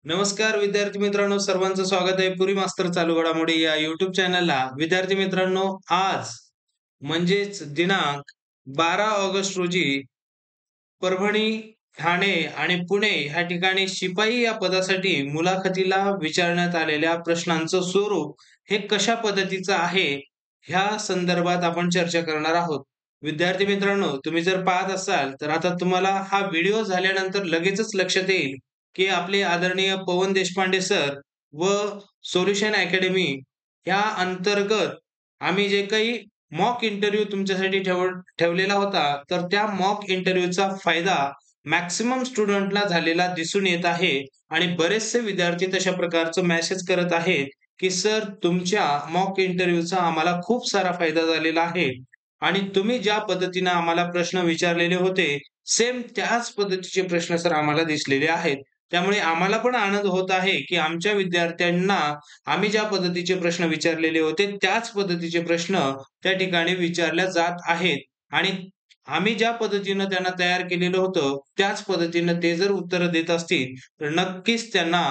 नमस्कार विद्यार्थी मित्रांनो, सर्वांचं स्वागत आहे पुरी मास्तर चालू घडामोडी या YouTube चॅनलला. विद्यार्थी मित्रांनो, आज म्हणजेच दिनांक 12 ऑगस्ट रोजी परभणी, ठाणे आणि पुणे ह्या ठिकाणी शिपाई या पदासाठी मुलाखतीला विचारण्यात आलेल्या प्रश्नांचं स्वरूप हे कशा पद्धतीचं आहे, ह्या संदर्भात आपण चर्चा करणार आहोत. विद्यार्थी मित्रांनो, तुम्ही जर पाहत असाल, तर आता तुम्हाला हा व्हिडिओ झाल्यानंतर लगेचच लक्षात येईल, की आपले आदरणीय पवन देशपांडे सर व सोल्युशन अकॅडमी या अंतर्गत आम्ही जे काही मॉक इंटरव्ह्यू तुमच्यासाठी ठेवलेला होता, तर त्या मॉक इंटरव्ह्यूचा फायदा मॅक्सिमम स्टुडंटला झालेला दिसून येत आहे आणि बरेचसे विद्यार्थी तशा प्रकारचं मेसेज करत आहेत, की "सर, तुमच्या मॉक इंटरव्ह्यूचा आम्हाला खूप सारा फायदा झालेला आहे आणि तुम्ही ज्या पद्धतीनं आम्हाला प्रश्न विचारलेले होते, सेम त्याच पद्धतीचे प्रश्न सर आम्हाला दिसलेले आहेत." त्यामुळे आम्हाला पण आनंद होत आहे, की आमच्या विद्यार्थ्यांना आम्ही ज्या पद्धतीचे प्रश्न विचारलेले होते, त्याच पद्धतीचे प्रश्न त्या ठिकाणी विचारल्या जात आहेत आणि आम्ही ज्या पद्धतीनं त्यांना तयार केलेलं होतं, त्याच पद्धतीनं ते जर उत्तरं देत असतील, तर नक्कीच त्यांना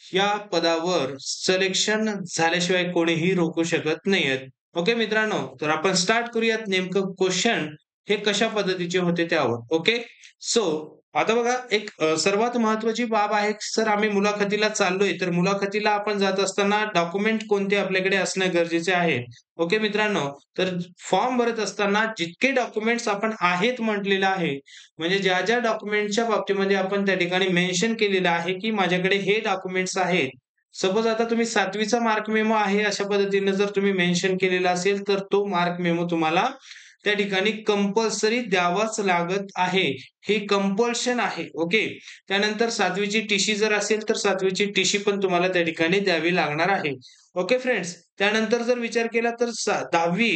या पदावर सिलेक्शन झाल्याशिवाय कोणीही रोखू शकत नाहीयेत. ओके मित्रांनो, तर आपण स्टार्ट करूयात नेमकं क्वेशन हे कशा पद्धतीचे होते त्यावर. ओके. सो आता बघा एक सर्वात महत्त्वाची बाब आहे, सर आम्ही मुलाखतीला चाललोय, तर मुलाखतीला आपण जात असताना डॉक्युमेंट कोणते आपल्याकडे असणे गरजेचे आहे. ओके मित्रांनो, तर फॉर्म भरत असताना जितके डॉक्युमेंट्स आपण आहेत म्हटलेलं आहे, म्हणजे ज्या डॉक्युमेंटच्या बाबतीमध्ये आपण त्या ठिकाणी मेन्शन केलेलं आहे, की माझ्याकडे हे डॉक्युमेंट्स आहेत. सपोज आता तुम्ही 7वीचा मार्क मेमो आहे अशा पद्धतीने जर तुम्ही मेन्शन केलेला असेल, तर तो मार्क मेमो तुम्हाला त्या ठिकाणी कंपल्सरी द्यावाच लागत आहे. हे कंपल्शन आहे. ओके. त्यानंतर 7वीची टीसी जर असेल, तर 7वीची टीसी पण तुम्हाला त्या ठिकाणी द्यावी लागणार आहे. Okay friends. त्यानंतर जर विचार केला तर 10वी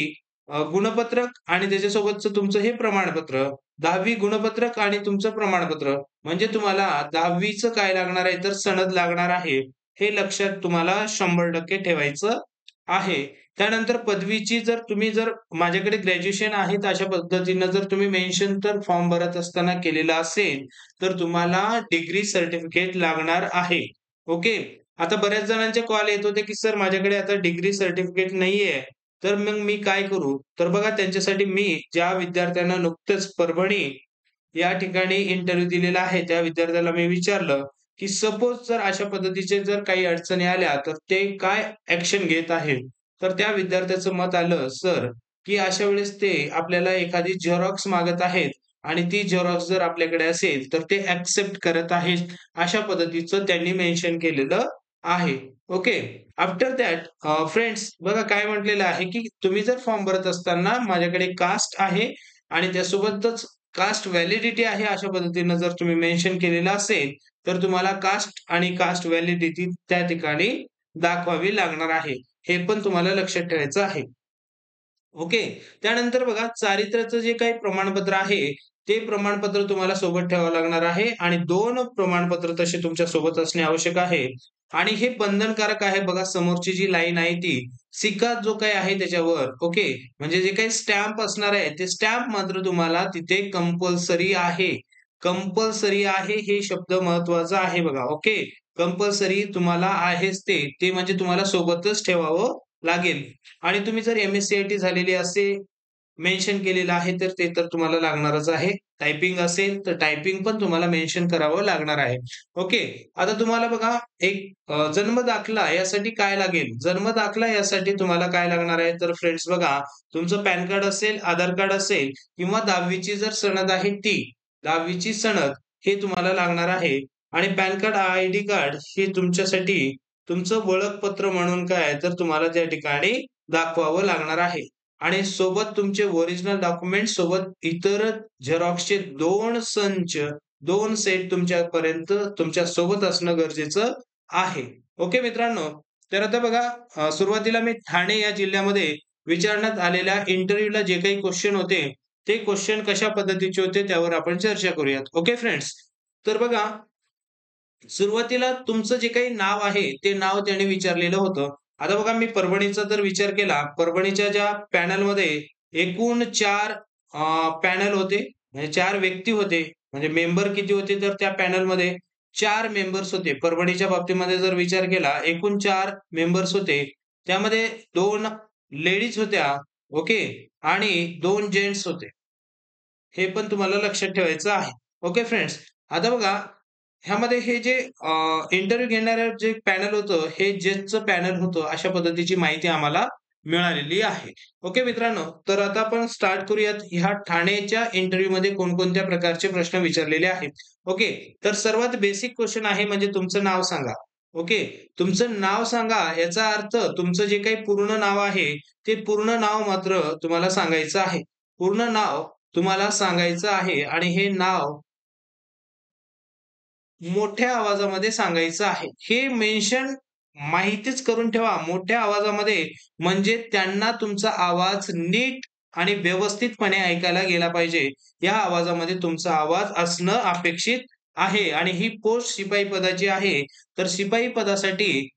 गुणपत्रक आणि त्याच्यासोबतचं तुमचं हे प्रमाणपत्र. 10वी गुणपत्रक आणि तुमचं प्रमाणपत्र. म्हणजे तुम्हाला 10वीचं काय लागणार आहे, तर सनद लागणार आहे. हे लक्षात तुम्हाला 100% ठेवायचं आहे. त्यानंतर पदवीची जर माझ्याकडे ग्रॅज्युएशन आहे, तर अशा पद्धतीनं जर तुम्ही मेन्शन तर फॉर्म भरत असताना केलेलं असेल, तर तुम्हाला डिग्री सर्टिफिकेट लागणार आहे. ओके. आता बऱ्याच जणांचे कॉल येत होते, की "सर माझ्याकडे आता डिग्री सर्टिफिकेट नाहीये, तर मग मी काय करू?" तर बघा त्यांच्यासाठी मी ज्या विद्यार्थ्यांना नुकतंच परभणी या ठिकाणी इंटरव्ह्यू दिलेला आहे, त्या विद्यार्थ्याला मी विचारलं, की सपोज जर अशा पद्धतीचे जर काही अडचणी आल्या, तर ते काय ॲक्शन घेत आहेत? तर त्या विद्यार्थ्याचं मत आलं, "सर, की अशा वेळेस ते आपल्याला एखादी झेरॉक्स मागत आहेत आणि ती झेरॉक्स जर आपल्याकडे असेल, तर ते एक्सेप्ट करत आहेत." अशा पद्धतीचं त्यांनी मेन्शन केलेलं आहे. ओके. आफ्टर दॅट फ्रेंड्स बघा काय म्हटलेलं आहे, की तुम्ही जर फॉर्म भरत असताना माझ्याकडे कास्ट आहे आणि त्यासोबतच कास्ट व्हॅलिडिटी आहे अशा पद्धतीनं जर तुम्ही मेन्शन केलेलं असेल, तर तुम्हाला कास्ट आणि कास्ट व्हॅलिडिटी त्या ठिकाणी दाखवावी लागणार आहे. हे पण तुम्हाला लक्षात ठेवायचं आहे. ओके. त्यानंतर बघा चारित्र्याचं जे काही प्रमाणपत्र आहे, ते प्रमाणपत्र तुम्हाला सोबत ठेवावं लागणार आहे आणि 2 प्रमाणपत्र तसे तुमच्या सोबत असणे आवश्यक आहे आणि हे बंधनकारक आहे बघा समोरची जी लाईन आहे ती. सिक्का जो काही आहे त्याच्यावर ओके. म्हणजे जे काही स्टॅम्प असणार आहे, ते स्टॅम्प मात्र तुम्हाला तिथे कंपल्सरी आहे. कंपल्सरी आहे हे शब्द महत्त्वाचा आहे बघा. ओके. कंपल्सरी तुम्हाला आहेच ते. ते म्हणजे तुम्हाला सोबतच ठेवावं लागेल. आणि तुम्ही जर एम-एस-सी-आय-टी झालेली असे मेन्शन केलेलं आहे, तर ते तर तुम्हाला लागणारच आहे. टायपिंग असेल, तर टायपिंग पण तुम्हाला मेन्शन करावं लागणार आहे. ओके. आता तुम्हाला बघा एक जन्म दाखला यासाठी काय लागेल? जन्म दाखला यासाठी तुम्हाला काय लागणार आहे? तर फ्रेंड्स बघा, तुमचं पॅन कार्ड असेल, आधार कार्ड असेल किंवा 10वी जर सनद आहे ती, 10वी सनद हे तुम्हाला लागणार आहे आणि पॅन कार्ड, आयडी कार्ड हे तुमच्यासाठी तुमचं ओळखपत्र म्हणून काय तर तुम्हाला त्या ठिकाणी दाखवावं लागणार आहे आणि सोबत तुमचे ओरिजिनल डॉक्युमेंट सोबत इतर झेरॉक्सचे 2 संच, 2 सेट तुमच्यापर्यंत तुमच्या सोबत असणं गरजेचं आहे. ओके मित्रांनो. तर आता बघा सुरुवातीला मी ठाणे या जिल्ह्यामध्ये विचारण्यात आलेल्या इंटरव्ह्यूला जे काही क्वेश्चन होते, ते क्वेश्चन कशा पद्धतीचे होते त्यावर आपण चर्चा करूयात. Okay friends. तर बघा सुरुवातीला तुमचं जे काही नाव आहे, ते नाव त्याने विचारलेलं होतं. आता बघा मी परभणीचा जर विचार केला, परभणीच्या ज्या पॅनलमध्ये एकूण 4 पॅनल होते, म्हणजे 4 व्यक्ती होते. म्हणजे मेंबर किती होते तर त्या पॅनलमध्ये 4 मेंबर्स होते. परभणीच्या बाबतीमध्ये जर विचार केला, एकूण 4 मेंबर्स होते. त्यामध्ये 2 लेडीज होत्या, ओके, आणि 2 जेंट्स होते. हे पण तुम्हाला लक्षात ठेवायचं आहे. Okay friends. आता बघा, ह्यामध्ये हे जे इंटरव्ह्यू घेणारं जे पॅनल होतं, हे जजचं पॅनल होतं. अशा पद्धतीची माहिती आम्हाला मिळालेली आहे. ओके मित्रांनो, तर आता आपण स्टार्ट करूयात. ह्या ठाणेच्या इंटरव्ह्यूमध्ये कोणकोणत्या प्रकारचे प्रश्न विचारलेले आहेत. ओके, तर सर्वात बेसिक क्वेशन आहे म्हणजे तुमचं नाव सांगा. ओके, तुमचं नाव सांगा याचा अर्थ तुमचं जे काही पूर्ण नाव आहे, ते पूर्ण नाव मात्र तुम्हाला सांगायचं आहे. पूर्ण नाव तुम्हाला सांगायचं आहे आणि हे नाव मोठ्या आवाजामध्ये सांगायचं आहे. हे मेन्शन माहितीच करून ठेवा मोठ्या आवाजामध्ये, म्हणजे त्यांना तुमचा आवाज नीट आणि व्यवस्थितपणे ऐकायला गेला पाहिजे. या आवाजामध्ये तुमचा आवाज असणं अपेक्षित आहे आणि ही पोस्ट शिपाई पदाची आहे. तर शिपाई पदासाठी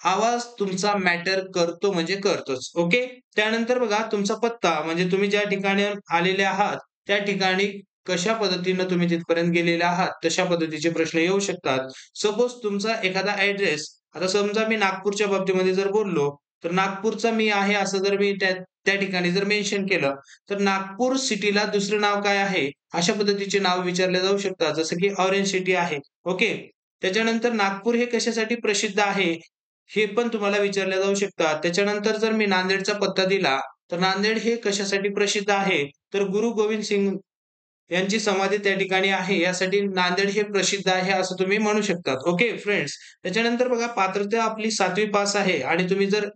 आवाज तुमचा मॅटर करतो म्हणजे करतोच. ओके. त्यानंतर बघा तुमचा पत्ता म्हणजे तुम्ही ज्या ठिकाणी आलेले आहात, त्या ठिकाणी कशा पद्धतीनं तुम्ही तिथपर्यंत गेलेले आहात, तशा पद्धतीचे प्रश्न येऊ शकतात. सपोज तुमचा एखादा ॲड्रेस, आता समजा मी नागपूरच्या बाबतीमध्ये जर बोललो, तर नागपूरचा मी आहे असं जर मी त्या त्या ठिकाणी जर मेन्शन केलं, तर नागपूर सिटीला दुसरं नाव काय आहे? अशा पद्धतीचे नाव विचारले जाऊ शकतात. जसं की ऑरेंज सिटी आहे. ओके. त्याच्यानंतर नागपूर हे कशासाठी प्रसिद्ध आहे? हे पण तुम्हाला विचारल्या जाऊ शकतात. त्याच्यानंतर जर मी नांदेडचा पत्ता दिला, तर नांदेड हे कशासाठी प्रसिद्ध आहे? तर गुरु गोविंद सिंग यांची समाधी त्या ठिकाणी आहे. यासाठी नांदेड हे प्रसिद्ध आहे असं तुम्ही म्हणू शकतात. Okay friends. त्याच्यानंतर बघा पात्रता आपली 7वी पास आहे आणि तुम्ही जर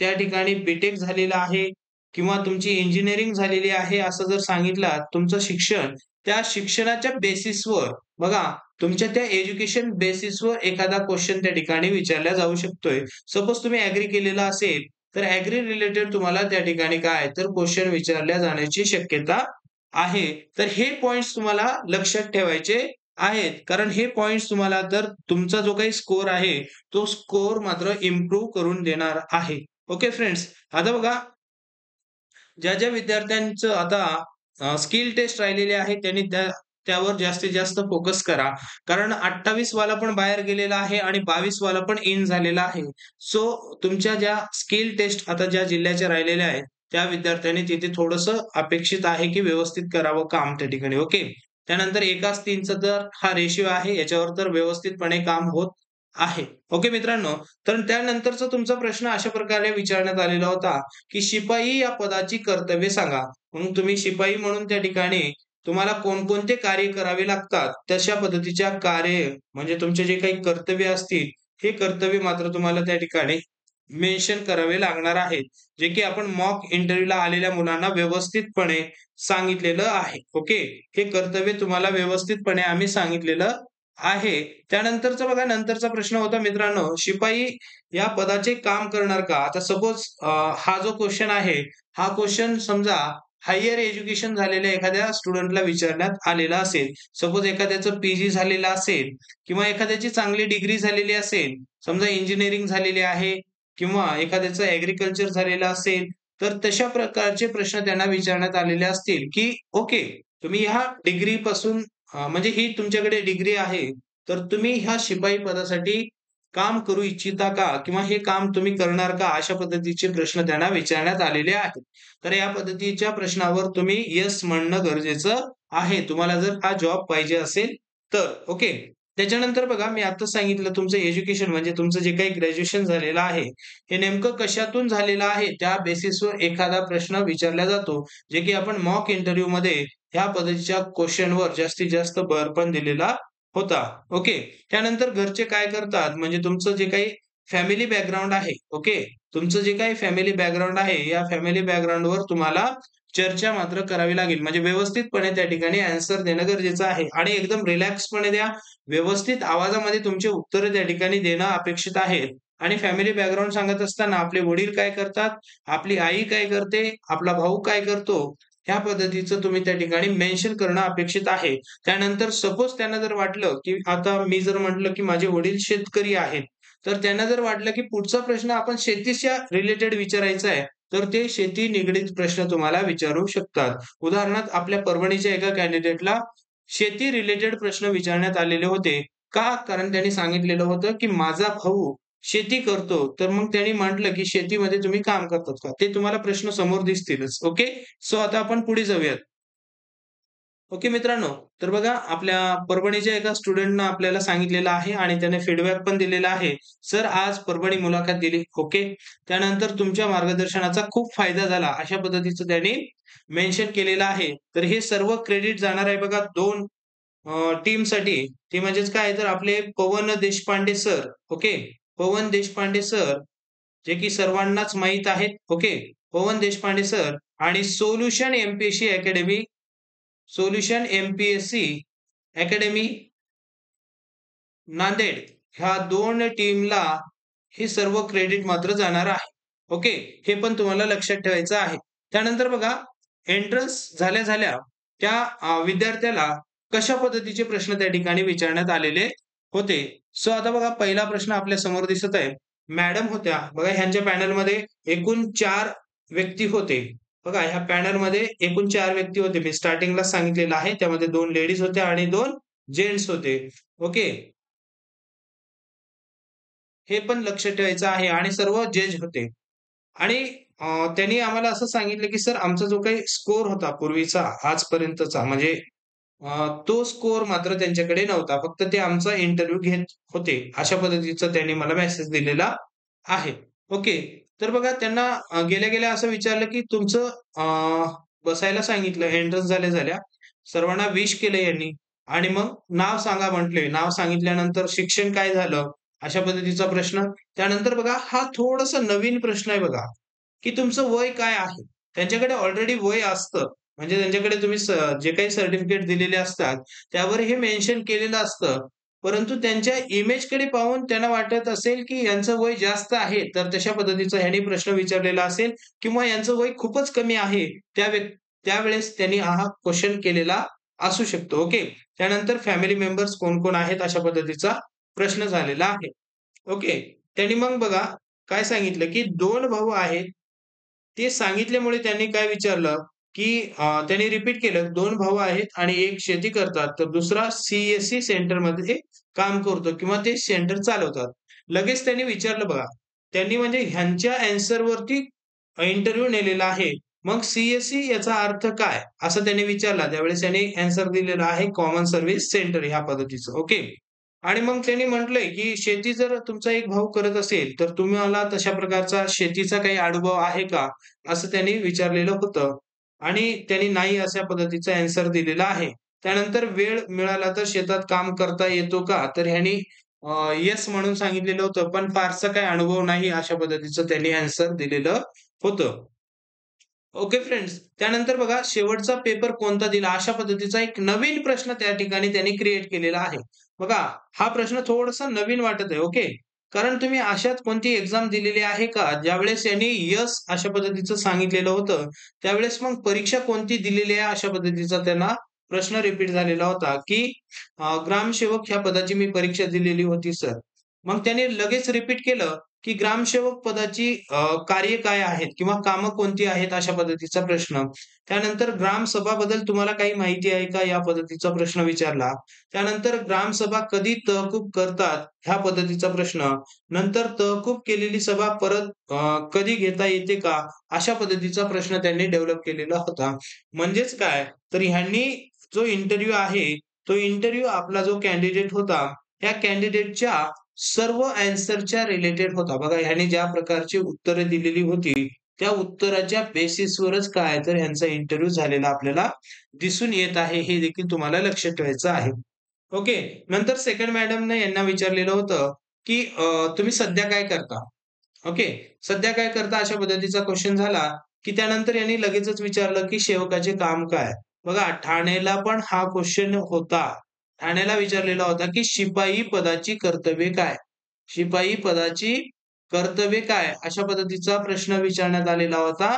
त्या ठिकाणी बी झालेलं आहे किंवा तुमची इंजिनिअरिंग झालेली आहे असं जर सांगितलं तुमचं शिक्षण, त्या शिक्षणाच्या बेसिसवर बघा तुमच्या त्या एज्युकेशन बेसिसवर एखादा क्वेशन त्या ठिकाणी विचारला जाऊ शकतोय. सपोज तुम्ही ॲग्री केलेला असेल, तर ॲग्री रिलेटेड तुम्हाला त्या ठिकाणी काय तर क्वेशन विचारल्या जाण्याची शक्यता आहे. तर हे पॉइंट्स तुम्हाला लक्षात ठेवायचे आहेत. कारण हे पॉइंट्स तुम्हाला तर तुमचा जो काही स्कोर आहे, तो स्कोर मात्र इम्प्रूव्ह करून देणार आहे. Okay friends. आता बघा ज्या विद्यार्थ्यांचं आता स्किल टेस्ट राहिलेले आहे त्यांनी त्यावर जास्तीत जास्त फोकस करा. कारण 28 वाला पण बाहेर गेलेला आहे आणि 22 वाला पण इन झालेला आहे. सो तुमच्या ज्या स्किल टेस्ट आता ज्या जिल्ह्याच्या राहिलेल्या आहेत, त्या विद्यार्थ्यांनी तिथे थोडंसं अपेक्षित आहे की व्यवस्थित करावं काम त्या ठिकाणी. ओके. त्यानंतर 1:3चा तर हा रेशिओ आहे. याच्यावर तर व्यवस्थितपणे काम होत आहे. ओके मित्रांनो. तर त्यानंतरचा तुमचा प्रश्न अशा प्रकारे विचारण्यात आलेला होता, की शिपाई या पदाची कर्तव्ये सांगा. मग तुम्ही शिपाई म्हणून त्या ठिकाणी तुम्हाला कोणकोणते कार्य करावे लागतात, तशा पद्धतीच्या कार्य म्हणजे तुमचे जे काही कर्तव्य असतील, हे कर्तव्य मात्र तुम्हाला त्या ठिकाणी मेन्शन करावे लागणार आहेत. जे की आपण मॉक इंटरव्ह्यूला आलेल्या मुलांना व्यवस्थितपणे सांगितलेलं आहे. ओके. हे कर्तव्य तुम्हाला व्यवस्थितपणे आम्ही सांगितलेलं आहे. त्यानंतरचा बघा नंतरचा प्रश्न होता मित्रांनो, शिपाई या पदाचे काम करणार का? आता सपोज हा जो क्वेशन आहे, हा क्वेशन समजा हायर एज्युकेशन झालेल्या एखाद्या स्टुडंटला विचारण्यात आलेला असेल. सपोज एखाद्याचं पी झालेलं असेल किंवा एखाद्याची चांगली डिग्री झालेली असेल. समजा इंजिनिअरिंग झालेली आहे किंवा एखाद्याचं ॲग्रीकल्चर झालेलं असेल, तर तशा प्रकारचे प्रश्न त्यांना विचारण्यात आलेले असतील, की ओके, तुम्ही ह्या डिग्रीपासून म्हणजे ही तुमच्याकडे डिग्री आहे, तर तुम्ही ह्या शिपाई पदासाठी काम करू इच्छिता का? किंवा हे काम तुम्ही करणार का? अशा पद्धतीचे प्रश्न त्यांना विचारण्यात आलेले आहेत. तर या पद्धतीच्या प्रश्नावर तुम्ही येस म्हणणं गरजेचं आहे. तुम्हाला जर हा जॉब पाहिजे असेल तर. ओके. त्याच्यानंतर बघा मी आत्ताच सांगितलं तुमचं एज्युकेशन म्हणजे तुमचं जे काही ग्रॅज्युएशन झालेलं आहे, हे नेमकं कशातून झालेलं आहे? त्या बेसिसवर एखादा प्रश्न विचारला जातो, जे की आपण मॉक इंटरव्ह्यूमध्ये ह्या पद्धतीच्या क्वेशनवर जास्तीत जास्त भर पण दिलेला होता. ओके. त्यानंतर घरचे काय करतात? म्हणजे तुमचं जे काही फॅमिली बॅकग्राऊंड आहे. ओके. तुमचं जे काही फॅमिली बॅकग्राऊंड आहे, या फॅमिली बॅकग्राऊंडवर तुम्हाला चर्चा मात्र करावी लागेल. म्हणजे व्यवस्थितपणे त्या ठिकाणी ॲन्सर देणं गरजेचं आहे आणि एकदम रिलॅक्सपणे द्या. व्यवस्थित आवाजामध्ये तुमची उत्तरं त्या ठिकाणी देणं अपेक्षित आहे. आणि फॅमिली बॅकग्राऊंड सांगत असताना आपले वडील काय करतात? आपली आई काय करते? आपला भाऊ काय करतो? ह्या पद्धतीचं तुम्ही त्या ठिकाणी मेन्शन करणं अपेक्षित आहे. त्यानंतर सपोज त्यांना जर वाटलं, की आता मी जर म्हटलं, की माझे वडील शेतकरी आहेत. तर त्यांना जर वाटलं, की पुढचा प्रश्न आपण शेतीच्या रिलेटेड विचारायचा आहे, तर ते शेती निगडीत प्रश्न तुम्हाला विचारू शकतात. उदाहरणार्थ आपल्या परभणीच्या एका कॅन्डिडेटला शेती रिलेटेड प्रश्न विचारण्यात आलेले होते. का? कारण त्यांनी सांगितलेलं होतं, की माझा भाऊ शेती करतो. तर मग त्यांनी म्हटलं, की शेतीमध्ये तुम्ही काम करतात का? ते तुम्हाला प्रश्न समोर दिसतीलच. ओके. सो आता आपण पुढे जाऊयात. ओके मित्रांनो, तर बघा आपल्या परभणीच्या एका स्टुडंटनं आपल्याला सांगितलेलं आहे आणि त्याने फीडबॅक पण दिलेला आहे. सर आज परभणी मुलाखत दिली. ओके. त्यानंतर तुमच्या मार्गदर्शनाचा खूप फायदा झाला. अशा पद्धतीचं त्यांनी मेन्शन केलेलं आहे. तर हे सर्व क्रेडिट जाणार आहे बघा 2 टीमसाठी. ते म्हणजेच काय तर आपले पवन देशपांडे सर. ओके. पवन देशपांडे सर जे की सर्वांनाच माहीत आहेत. ओके. पवन देशपांडे सर आणि सोल्युशन एम-पी-एस-सी अकॅडमी नांदेड ह्या 2 टीमला हे सर्व क्रेडिट मात्र जाणार आहे. ओके. हे पण तुम्हाला लक्षात ठेवायचं आहे. त्यानंतर बघा एंट्रन्स झाल्या-झाल्या त्या विद्यार्थ्याला कशा पद्धतीचे प्रश्न त्या ठिकाणी विचारण्यात आलेले होते. सो आता बघा पहिला प्रश्न आपल्या समोर दिसत आहे. मॅडम होत्या. बघा ह्यांच्या पॅनलमध्ये एकूण 4 व्यक्ती होते. बघा ह्या पॅनलमध्ये एकूण 4 व्यक्ती होते. मी स्टार्टिंगलाच सांगितलेलं आहे. त्यामध्ये 2 लेडीज होत्या आणि 2 जेंट्स होते. ओके. हे पण लक्ष ठेवायचं आहे आणि सर्व जज होते. आणि त्यांनी आम्हाला असं सांगितलं, की सर आमचा जो काही स्कोर होता पूर्वीचा आजपर्यंतचा म्हणजे तो स्कोर मात्र त्यांच्याकडे नव्हता. फक्त ते आमचा इंटरव्ह्यू घेत होते. अशा पद्धतीचा त्यांनी मला मेसेज दिलेला आहे. ओके. तर बघा त्यांना गेल्या-गेल्या असं विचारलं, की तुमचं बसायला सांगितलं एंट्रन्स झाल्या-झाल्या. सर्वांना विश केलं यांनी आणि मग नाव सांगा म्हटले. नाव सांगितल्यानंतर शिक्षण काय झालं? अशा पद्धतीचा प्रश्न. त्यानंतर बघा हा थोडासा नवीन प्रश्न आहे बघा, की तुमचं वय काय आहे? त्यांच्याकडे ऑलरेडी वय असतं. म्हणजे त्यांच्याकडे तुम्ही जे काही सर्टिफिकेट दिलेले असतात, त्यावर हे मेन्शन केलेलं असतं. परंतु त्यांच्या इमेजकडे पाहून त्यांना वाटत असेल, की यांचं वय जास्त आहे. तर तशा पद्धतीचा ह्याने प्रश्न विचारलेला असेल किंवा यांचं वय खूपच कमी आहे. त्यावेळेस त्यांनी हा क्वेशन केलेला असू शकतो. ओके. त्यानंतर फॅमिली मेंबर्स कोण-कोण आहेत अशा पद्धतीचा प्रश्न झालेला आहे. ओके. त्यांनी मग बघा काय सांगितलं, की 2 भाऊ आहेत. ते सांगितल्यामुळे त्यांनी काय विचारलं, की त्यांनी रिपीट केलं 2 भाऊ आहेत आणि एक शेती करतात, तर दुसरा सी सेंटरमध्ये काम करतो किंवा ते सेंटर चालवतात. लगेच त्यांनी विचारलं बघा. त्यांनी म्हणजे ह्यांच्या ॲन्सरवरती इंटरव्ह्यू नेलेला आहे. मग सी याचा अर्थ काय? असं त्यांनी विचारला. त्यावेळेस त्यांनी ॲन्सर दिलेला आहे कॉमन सर्व्हिस सेंटर ह्या पद्धतीचं. ओके. आणि मग त्यांनी म्हटलंय, की शेती जर तुमचा एक भाऊ करत असेल, तर तुम्हाला तशा प्रकारचा शेतीचा काही अनुभव आहे का? असं त्यांनी विचारलेलं होतं. आणि त्यांनी नाही अशा पद्धतीचा ॲन्सर दिलेला आहे. त्यानंतर वेळ मिळाला तर शेतात काम करता येतो का? तर ह्यांनी येस म्हणून सांगितलेलं होतं, पण फारसा काही अनुभव नाही अशा पद्धतीचं त्यांनी ॲन्सर दिलेलं होतं. Okay friends. त्यानंतर बघा शेवटचा पेपर कोणता दिला? अशा पद्धतीचा एक नवीन प्रश्न त्या ठिकाणी त्यांनी क्रिएट केलेला आहे. बघा हा प्रश्न थोडासा नवीन वाटत आहे. ओके. कारण तुम्ही अशाच कोणती एक्झाम दिलेली आहे का? ज्यावेळेस यांनी येस अशा पद्धतीचं सांगितलेलं होतं. त्यावेळेस मग परीक्षा कोणती दिलेली आहे अशा पद्धतीचा त्यांना प्रश्न रिपीट झालेला होता, की ग्रामसेवक ह्या पदाची मी परीक्षा दिलेली होती सर. मग त्याने लगेच रिपीट केलं, की ग्रामसेवक पदाची कार्य काय आहेत किंवा कामं कोणती आहेत अशा पद्धतीचा प्रश्न. त्यानंतर ग्रामसभाबद्दल तुम्हाला काही माहिती आहे का? या पद्धतीचा प्रश्न विचारला. त्यानंतर ग्रामसभा कधी तहकूब करतात? ह्या पद्धतीचा प्रश्न. नंतर तहकूब केलेली सभा परत कधी घेता येते का? अशा पद्धतीचा प्रश्न त्यांनी डेव्हलप केलेला होता. म्हणजेच काय? तर ह्यांनी जो इंटरव्ह्यू आहे, तो इंटरव्ह्यू आपला जो कॅन्डिडेट होता, त्या कॅन्डिडेटच्या सर्व ॲन्सरच्या रिलेटेड होता. बघा ह्याने ज्या प्रकारची उत्तरं दिलेली होती, त्या उत्तराच्या बेसिसवरच काय तर ह्यांचा इंटरव्ह्यू झालेला आपल्याला दिसून येत आहे. हे देखील तुम्हाला लक्षात ठेवायचं आहे. ओके. नंतर सेकंड मॅडमने यांना विचारलेलं होतं, की तुम्ही सध्या काय करता? ओके. सध्या काय करता अशा पद्धतीचा क्वेशन झाला, की त्यानंतर यांनी लगेचच विचारलं, की सेवकाचे काम काय? बघा ठाणेला पण हा क्वेशन होता. ठाण्याला विचारलेला होता, की शिपाई पदाची कर्तव्ये काय? शिपाई पदाची कर्तव्ये काय? अशा पद्धतीचा प्रश्न विचारण्यात आलेला होता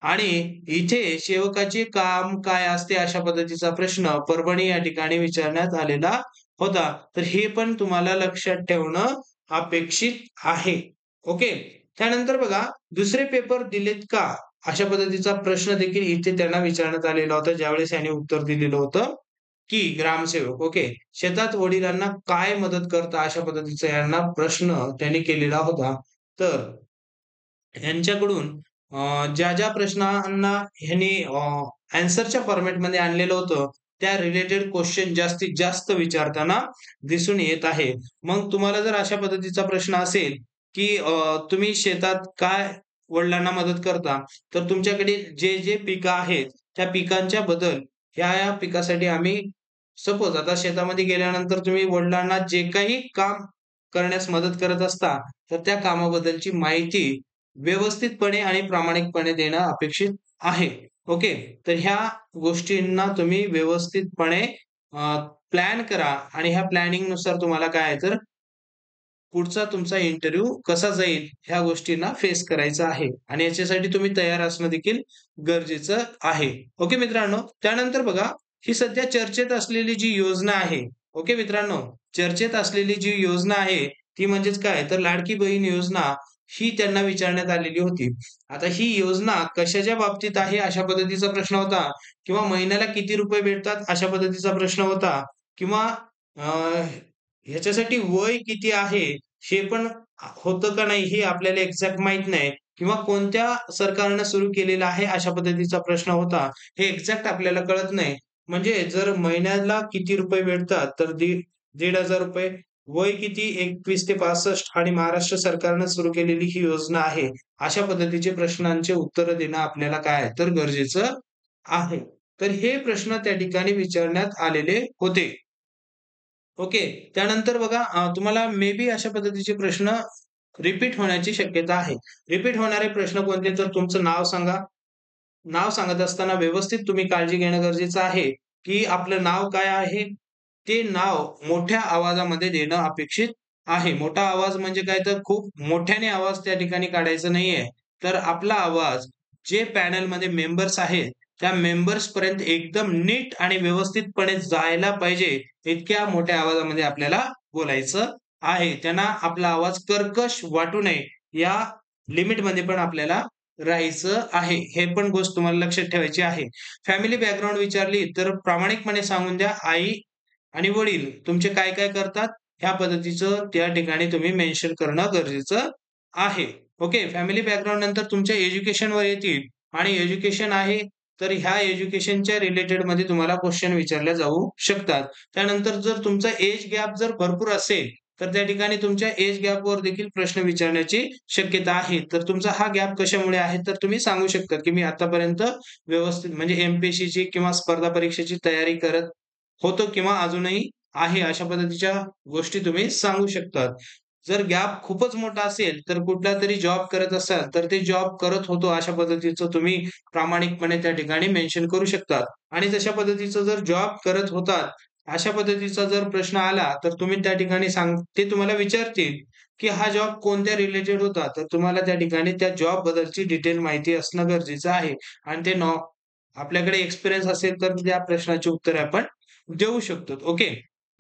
आणि इथे सेवकाचे काम काय असते? अशा पद्धतीचा प्रश्न परभणी या ठिकाणी विचारण्यात आलेला होता. तर हे पण तुम्हाला लक्षात ठेवणं अपेक्षित आहे. ओके. त्यानंतर बघा दुसरे पेपर दिलेत का? अशा पद्धतीचा प्रश्न देखील इथे त्यांना विचारण्यात आलेला होता, ज्यावेळेस यांनी उत्तर दिलेलं होतं. की ग्रामसेवक ओके शेतात वडिलांना काय मदत करता अशा पद्धतीचा यांना प्रश्न त्यांनी केलेला होता. तर ह्यांच्याकडून ज्या प्रश्नांना ह्यांनी ॲन्सरच्या फॉर्मॅटमध्ये आणलेलं होतं, त्या रिलेटेड क्वेश्चन जास्तीत जास्त विचारताना दिसून येत आहे. मग तुम्हाला जर अशा पद्धतीचा प्रश्न असेल, की तुम्ही शेतात काय वडिलांना मदत करता, तर तुमच्याकडे जे पिकं आहेत, त्या पिकांच्या बद्दल ह्या पिकासाठी आम्ही सपोज आता शेतामध्ये गेल्यानंतर तुम्ही वडिलांना जे काही काम करण्यास मदत करत असता, तर त्या कामाबद्दलची माहिती व्यवस्थितपणे आणि प्रामाणिकपणे देणं अपेक्षित आहे. ओके. तर ह्या गोष्टींना तुम्ही व्यवस्थितपणे प्लॅन करा आणि ह्या प्लॅनिंगनुसार तुम्हाला काय आहे तर पुढचा तुमचा इंटरव्ह्यू कसा जाईल ह्या गोष्टींना फेस करायचा आहे आणि याच्यासाठी तुम्ही तयार असणं देखील गरजेचं आहे. ओके मित्रांनो. त्यानंतर बघा ही सध्या चर्चेत असलेली जी योजना आहे. ओके मित्रांनो. चर्चेत असलेली जी योजना आहे ती म्हणजेच काय तर लाडकी बहीण योजना ही त्यांना विचारण्यात आलेली होती. आता ही योजना कशाच्या बाबतीत आहे अशा पद्धतीचा प्रश्न होता किंवा महिन्याला किती रुपये भेटतात अशा पद्धतीचा प्रश्न होता किंवा ह्याच्यासाठी वय किती आहे हे पण होतं का नाही हे आपल्याला एक्झॅक्ट माहीत नाही किंवा कोणत्या सरकारनं सुरू केलेलं आहे अशा पद्धतीचा प्रश्न होता. हे एक्झॅक्ट आपल्याला कळत नाही. म्हणजे जर महिन्याला किती रुपये भेटतात तर ₹1,500 वय किती 21 ते 65 आणि महाराष्ट्र सरकारनं सुरू केलेली ही योजना आहे. अशा पद्धतीचे प्रश्नांचे उत्तरं देणं आपल्याला काय आहे तर गरजेचं आहे. तर हे प्रश्न त्या ठिकाणी विचारण्यात आलेले होते. ओके. त्यानंतर बघा तुम्हाला मे बी अशा पद्धतीचे प्रश्न रिपीट होण्याची शक्यता आहे. रिपीट होणारे प्रश्न कोणते? तर तुमचं नाव सांगा. नाव सांगत असताना व्यवस्थित तुम्ही काळजी घेणं गरजेचं आहे, की आपलं नाव काय आहे? ते नाव मोठ्या आवाजामध्ये देणं अपेक्षित आहे. मोठा आवाज म्हणजे काय? तर खूप मोठ्याने आवाज त्या ठिकाणी काढायचा नाहीये. तर आपला आवाज जे पॅनलमध्ये मेंबर्स आहेत, त्या मेंबर्स पर्यंत एकदम नीट आणि व्यवस्थितपणे जायला पाहिजे, इतक्या मोठ्या आवाजामध्ये आपल्याला बोलायचं आहे. त्यांना आपला आवाज कर्कश वाटू नये, या लिमिटमध्ये पण आपल्याला राहायचं आहे. हे पण गोष्ट तुम्हाला लक्षात ठेवायची आहे. फॅमिली बॅकग्राऊंड विचारली तर प्रामाणिकपणे सांगून द्या. आई आणि वडील तुमचे काय-काय करतात? ह्या पद्धतीचं त्या ठिकाणी तुम्ही मेन्शन करणं गरजेचं आहे. ओके. फॅमिली बॅकग्राऊंड नंतर तुमच्या एज्युकेशनवर येतील आणि एज्युकेशन आहे, तर ह्या एज्युकेशनच्या रिलेटेडमध्ये तुम्हाला क्वेशन विचारले जाऊ शकतात. त्यानंतर जर तुमचा एज गॅप जर भरपूर असेल, तर त्या ठिकाणी तुमच्या एज गॅपवर देखील प्रश्न विचारण्याची शक्यता आहे. तर तुमचा हा गॅप कशामुळे आहे? तर तुम्ही सांगू शकता, की मी आतापर्यंत व्यवस्थित म्हणजे एम-पी-एस-सीची किंवा स्पर्धा परीक्षेची तयारी करत होतो किंवा अजूनही आहे. अशा पद्धतीच्या गोष्टी तुम्ही सांगू शकतात. जर गॅप खूपच मोठा असेल, तर कुठलातरी जॉब करत असाल, तर ते जॉब करत होतो अशा पद्धतीचं तुम्ही प्रामाणिकपणे त्या ठिकाणी मेन्शन करू शकता. आणि तशा पद्धतीचं जर जॉब करत होतात, अशा पद्धतीचा जर प्रश्न आला, तर तुम्ही त्या ठिकाणी ते तुम्हाला विचारतील, की हा जॉब कोणत्या रिलेटेड होता? तर तुम्हाला त्या ठिकाणी त्या जॉबबद्दलची डिटेल माहिती असणं गरजेचं आहे. आणि ते आपल्याकडे एक्सपिरियन्स असेल, तर त्या प्रश्नाची उत्तरे आपण देऊ शकतो. ओके.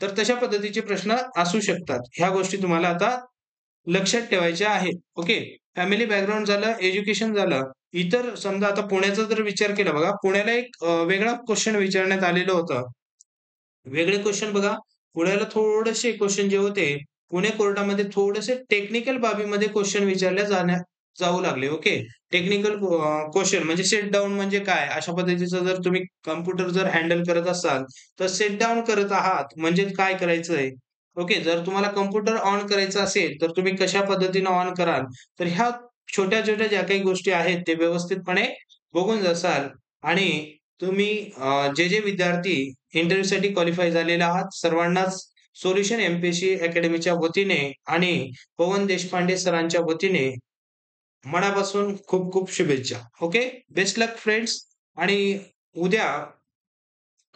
तर तशा पद्धतीचे प्रश्न असू शकतात. ह्या गोष्टी तुम्हाला आता लक्षात ठेवायच्या आहेत. ओके. फॅमिली बॅकग्राऊंड झालं, एज्युकेशन झालं. इतर समजा आता पुण्याचा जर विचार केला बघा, पुण्याला एक वेगळा क्वेशन विचारण्यात आलेलं होतं. वेगळे क्वेशन बघा, पुण्याला थोडेसे क्वेशन जे होते, पुणे कोर्टामध्ये थोडेसे टेक्निकल बाबीमध्ये क्वेशन विचारले जाऊ लागले. ओके. टेक्निकल क्वेशन म्हणजे सेट डाउन म्हणजे काय? अशा पद्धतीचं जर तुम्ही कॉम्प्युटर जर हँडल करत असाल, तर सेट डाउन करत आहात म्हणजे काय करायचंय? ओके. जर तुम्हाला कॉम्प्युटर ऑन करायचा असेल, तर तुम्ही कशा पद्धतीने ऑन कराल? तर ह्या छोट्या-छोट्या ज्या काही गोष्टी आहेत, ते व्यवस्थितपणे बघून जासाल आणि तुम्ही जे विद्यार्थी इंटरव्ह्यूसाठी क्वालिफाय झालेले आहात, सर्वांनाच सोल्युशन एम-पी-एस-सी अकॅडमीच्या वतीने आणि पवन देशपांडे सरांच्या वतीने मनापासून खूप खूप शुभेच्छा. ओके. बेस्ट लक फ्रेंड्स आणि उद्या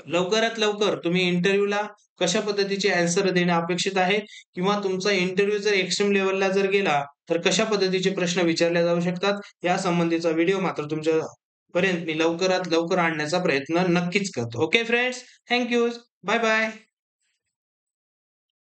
लवकरात लवकर तुम्ही इंटरव्ह्यूला कशा पद्धतीचे ॲन्सर देणे अपेक्षित आहे किंवा तुमचा इंटरव्ह्यू जर एक्स्ट्रीम लेव्हलला जर गेला, तर कशा पद्धतीचे प्रश्न विचारले जाऊ शकतात, या संबंधीचा व्हिडिओ मात्र तुमच्यापर्यंत मी लवकरात लवकर आणण्याचा प्रयत्न नक्कीच करतो. Okay friends, thank bye bye.